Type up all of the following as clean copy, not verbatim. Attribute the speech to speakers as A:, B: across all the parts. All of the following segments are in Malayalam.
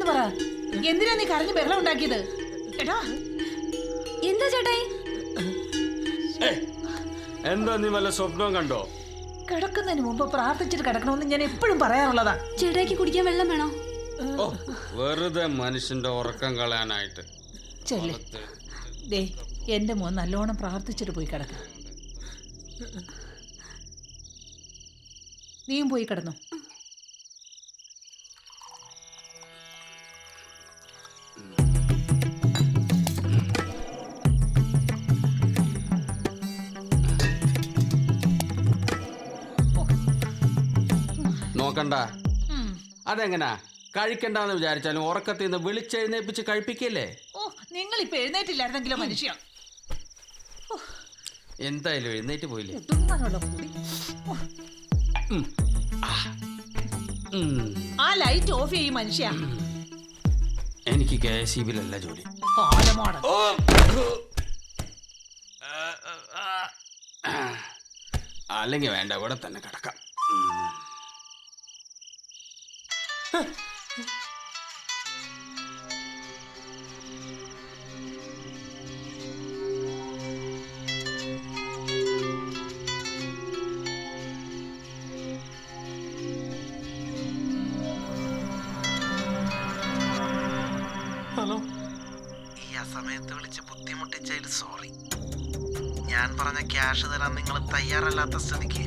A: എന്താന്ന് പറ. എന്തിനാ നീ കരഞ്ഞ് ബഹളം ഉണ്ടാക്കിയത്? എടാ
B: എന്താ ചേട്ടായി?
C: എന്താ നീ വല്ല സ്വപ്നം കണ്ടോ?
A: കിടക്കുന്നതിന് മുമ്പ് പ്രാർത്ഥിച്ചിട്ട് കിടക്കണമെന്ന് ഞാൻ എപ്പോഴും പറയാറുള്ളതാ.
B: ചേട്ടായിക്ക് കുടിക്കാൻ വെള്ളം വേണോ?
C: വെറുതെ മനുഷ്യന്റെ ഉറക്കം കളയാനായിട്ട്.
A: ചെല്ലേ ദേ, എന്റെ മോൻ നല്ലോണം പ്രാർത്ഥിച്ചിട്ട് പോയി കിടക്ക. നീയും പോയി കിടന്നു.
C: നോക്കണ്ട. അതെങ്ങനാ? കഴിക്കണ്ടെന്ന് വിചാരിച്ചാലും ഉറക്കത്തിൽ നിന്ന് വിളിച്ചെഴുന്നേപ്പിച്ച് കഴിപ്പിക്കല്ലേ?
A: ഓ, നിങ്ങൾ ഇപ്പൊ എഴുന്നേറ്റില്ലായിരുന്നെങ്കിലോ മനുഷ്യ.
C: എന്തായാലും എഴുന്നേറ്റ് പോയില്ലേ?
A: ആ ലൈറ്റ് ഓഫ് ചെയ്യും മനുഷ്യ.
C: എനിക്ക് KSEB ജോലി. അല്ലെങ്കിൽ വേണ്ട, ഇവിടെ തന്നെ കിടക്കാം.
D: ഹലോ.
E: ഈ അസമയത്ത് വിളിച്ച് ബുദ്ധിമുട്ടിച്ചതിൽ സോറി. ഞാൻ പറഞ്ഞ ക്യാഷ് തരാൻ നിങ്ങൾ തയ്യാറല്ലാത്ത സ്ഥിതിക്ക്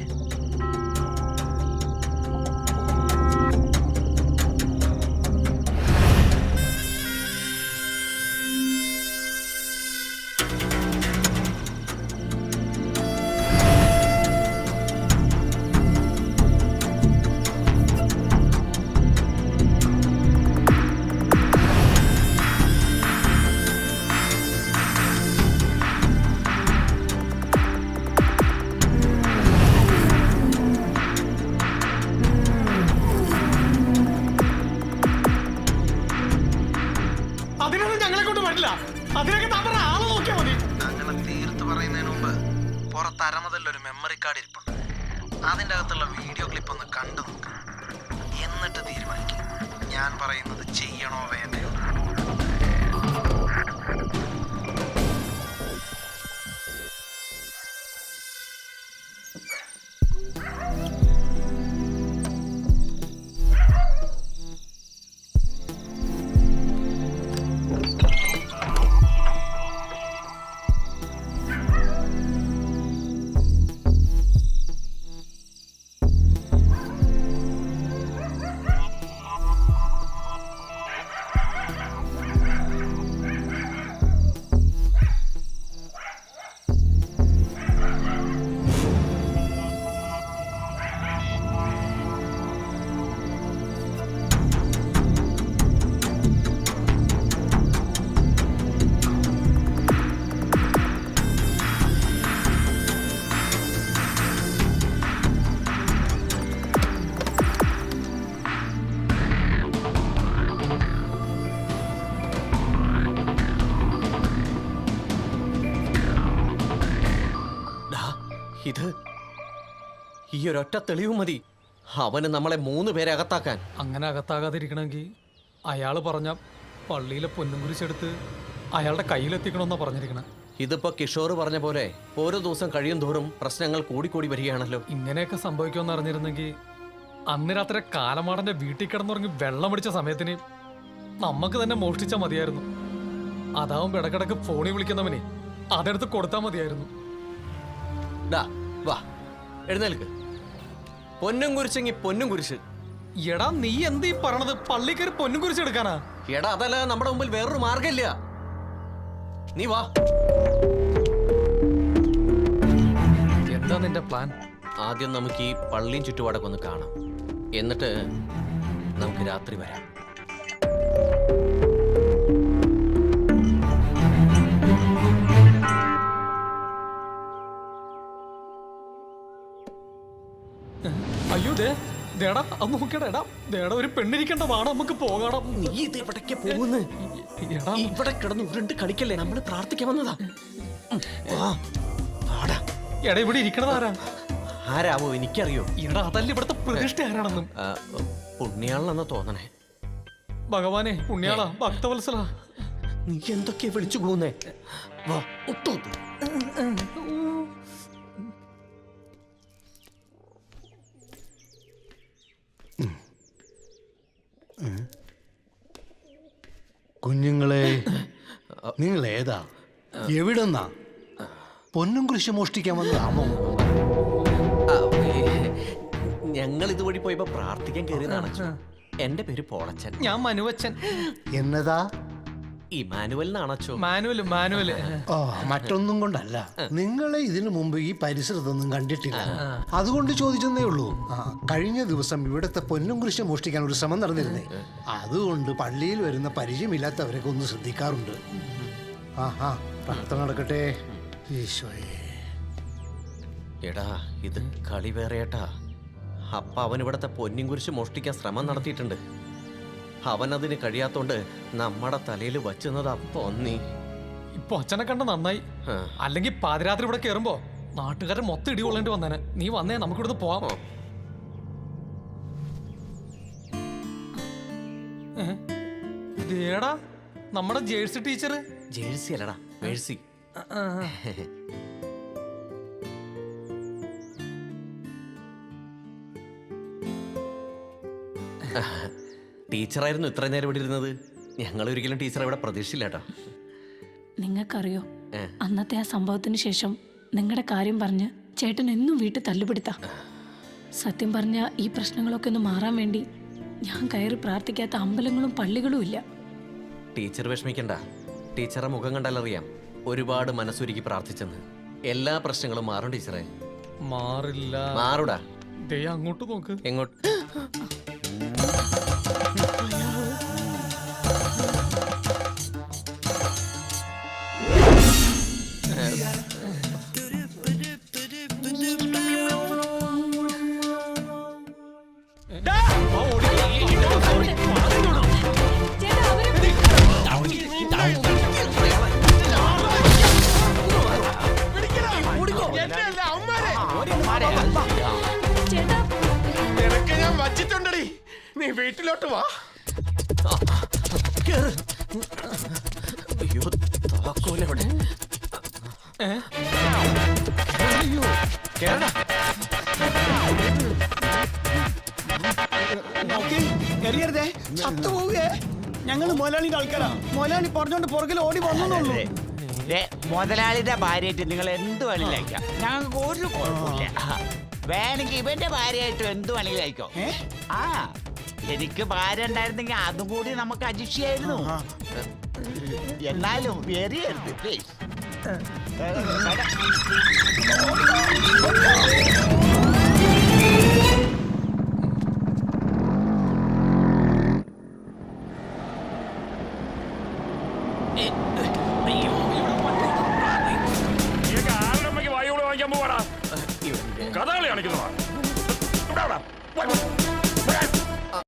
E: അങ്ങനെ തീർത്ത് പറയുന്നതിന് മുമ്പ് പുറത്ത് അരമതല്ലൊരു മെമ്മറി കാർഡ് ഇരിപ്പുണ്ട്. അതിൻ്റെ അകത്തുള്ള വീഡിയോ ക്ലിപ്പ് ഒന്ന് കണ്ടു നോക്ക്. എന്നിട്ട് തീരുമാനിക്കും ഞാൻ പറയുന്നത് ചെയ്യണോ വേണ്ടയോ.
D: ഇത് ഈ ഒരൊറ്റ തെളിവ് മതി അവന് നമ്മളെ 3 പേരെ അകത്താക്കാൻ.
F: അങ്ങനെ അകത്താകാതിരിക്കണമെങ്കിൽ അയാൾ പറഞ്ഞ പള്ളിയിലെ പൊന്നും കുരിശെടുത്ത് അയാളുടെ കയ്യിലെത്തിക്കണമെന്നാ പറഞ്ഞിരിക്കണം.
D: ഇതിപ്പോ കിഷോർ പറഞ്ഞ പോലെ ഓരോ ദിവസം കഴിയും തോറും പ്രശ്നങ്ങൾ കൂടിക്കൂടി വരികയാണല്ലോ.
F: ഇങ്ങനെയൊക്കെ സംഭവിക്കുമെന്ന് അറിഞ്ഞിരുന്നെങ്കിൽ അന്ന് രാത്രി കാലമാടന്റെ വീട്ടിൽ കിടന്നുറങ്ങി വെള്ളം അടിച്ച സമയത്തിന് നമുക്ക് തന്നെ മോഷ്ടിച്ചാൽ മതിയായിരുന്നു. അതാവുമ്പോ ഇടക്കിടക്ക് ഫോണിൽ വിളിക്കുന്നവനെ അതെടുത്ത് കൊടുത്താൽ മതിയായിരുന്നു.
D: വാ എഴുന്നേൽക്ക്. പൊന്നും കുരിശെങ്കി പൊന്നും കുരിശ്.
F: എടാ നീ എന്തീ പറഞ്ഞത്? പള്ളിക്കര് പൊന്നും കുരിശ് എടുക്കാനാ?
D: എടാ അതല്ല, നമ്മുടെ മുമ്പിൽ വേറൊരു മാർഗമില്ല. നീ വാ.
F: എന്താ നിന്റെ പ്ലാൻ?
D: ആദ്യം നമുക്ക് ഈ പള്ളിയും ചുറ്റുപാടൊക്കെ ഒന്ന് കാണാം. എന്നിട്ട് നമുക്ക് രാത്രി വരാം.
F: അയ്യോ ദേടാ അത് നോക്കിയടാ. ദേടാ ഒരു പെണ്ണിരിക്കേണ്ട വാടാ, നമുക്ക് പോകണം.
D: നീ ഇത് ഇവിടേക്ക് പോകുന്നു? ഇവിടെ കിടന്ന് ഉരുണ്ട് കളിക്കല്ലേ, നമ്മള് പ്രാർത്ഥിക്കാൻ വന്നതാ.
F: എടാ ഇവിടെ ഇരിക്കണത് ആരാ?
D: ആരാവോ എനിക്കറിയോ.
F: എടാ അതല്ല ഇവിടുത്തെ പ്രതിഷ്ഠ ആരാണെന്നും.
D: പുണ്യാളെന്ന് തോന്നണേ.
F: ഭഗവാനെ പുണ്യാളാ ഭക്തവത്സല.
D: നീ എന്തൊക്കെയാ വിളിച്ചു പോകുന്നേ? വാ ഒത്തു.
G: കുഞ്ഞുങ്ങളെ, നിങ്ങൾ ഏതാ, എവിടെന്നാ? പൊന്നും കുരിശ് മോഷ്ടിക്കാൻ വന്നതാമോ?
D: ഞങ്ങൾ ഇതുവഴി പോയപ്പോ പ്രാർത്ഥിക്കാൻ കയറിയതാണ്. എന്റെ പേര് പോളച്ചൻ.
F: ഞാൻ മനുവച്ചൻ.
G: എന്നതാ?
D: ഇമാനുവൽ എന്നാണോ?
F: മാനുവല്.
G: ഓ, മറ്റൊന്നും കൊണ്ടല്ല. നിങ്ങളെ ഇതിനു മുമ്പ് ഈ പരിസരത്തൊന്നും കണ്ടിട്ടില്ല, അതുകൊണ്ട് ചോദിച്ചെന്നേ ഉള്ളൂ. കഴിഞ്ഞ ദിവസം ഇവിടുത്തെ പൊന്നും കുരിശ് മോഷ്ടിക്കാൻ ഒരു ശ്രമം നടന്നിരുന്നേ. അതുകൊണ്ട് പള്ളിയിൽ വരുന്ന പരിചയമില്ലാത്തവരൊക്കെ ഒന്ന് ശ്രദ്ധിക്കാറുണ്ട്. ആഹാ, പ്രാർത്ഥന നടക്കട്ടെ. ഈശോയെ.
D: എടാ, ഇത് കളി വേറെയാട്ടാ. അപ്പ അവൻ ഇവിടത്തെ പൊന്നിൻ കുരിശ് മോഷ്ടിക്കാൻ ശ്രമം നടത്തിയിട്ടുണ്ട്. അവനതിന് കഴിയാത്തോണ്ട് നമ്മുടെ തലയിൽ വച്ചുന്നത് പൊന്നി.
F: ഇപ്പൊ അച്ഛനെ കണ്ട നന്നായി. അല്ലെങ്കിൽ പാതിരാത്രി ഇവിടെ കയറുമ്പോ നാട്ടുകാരെ മൊത്തം ഇടികൊള്ളേണ്ടി വന്നേനെ. നീ വന്നേ, നമുക്ക് ഇവിടുന്ന് പോവാമോ? ദേടാ നമ്മുടെ ജേഴ്സി ടീച്ചർ.
D: ജേഴ്സി അല്ലടാ, മേഴ്സി. ടീച്ചറായിരുന്നു ഇത്ര നേരം ഇവിടെ ഇരുന്നത്. ഞങ്ങൾ ഒരിക്കലും ടീച്ചർ ഇവിടെ പ്രതീക്ഷിച്ചില്ലേട്ടാ.
B: നിങ്ങൾക്കറിയോ, അന്നത്തെ ആ സംഭവത്തിന് ശേഷം നിങ്ങളുടെ കാര്യം പറഞ്ഞ് ചേട്ടൻ എന്നും വീട്ടിൽ തല്ലുപിടുത്ത. സത്യം പറഞ്ഞ ഈ പ്രശ്നങ്ങളൊക്കെ ഒന്ന് മാറാൻ വേണ്ടി ഞാൻ കയറി പ്രാർത്ഥിക്കാത്ത അമ്പലങ്ങളും പള്ളികളും ഇല്ല.
D: ടീച്ചർ വിഷമിക്കണ്ട. ടീച്ചറെ മുഖം കണ്ടാലറിയാം ഒരുപാട് മനസ്സൊരുക്കി പ്രാർത്ഥിച്ചെന്ന്. എല്ലാ പ്രശ്നങ്ങളും മാറും ടീച്ചറെ.
F: മാറില്ല.
D: മാറൂടാ.
F: ദേ അങ്ങോട്ട് നോക്ക്.
D: എങ്ങോട്ട്?
H: നിനക്ക് ഞാൻ വച്ചിട്ടുണ്ടടി, നീ വീട്ടിലോട്ട് വാ.
D: അയ്യോ, താക്കോലെവിടെ?
I: എറിയരുതേ, ചത്തുപോവേ. ഞങ്ങൾ മുതലാളിന്റെ ആൾക്കാരാ. മുതലാളി പറഞ്ഞോണ്ട് പുറകിൽ ഓടി വന്നോളൂ.
J: മുതലാളിയുടെ ഭാര്യയായിട്ട് നിങ്ങൾ എന്ത് വേണമെങ്കിലും അയക്കാം, ഞങ്ങൾക്ക് ഒരു കുഴപ്പമില്ല. വേണമെങ്കിൽ ഇവന്റെ ഭാര്യയായിട്ട് എന്ത് വേണമെങ്കിലും അയക്കോ. ആ, എനിക്ക് ഭാര്യ ഉണ്ടായിരുന്നെങ്കിൽ അതും കൂടി നമുക്ക് അഡ്ജസ്റ്റ് ചെയ്യായിരുന്നു. എന്നാലും എറിയരുത് പ്ലീസ്.
H: വായോട് വാങ്ങിക്കാൻ പോവാടാ, കഥകളി കാണിക്കുന്നതാ.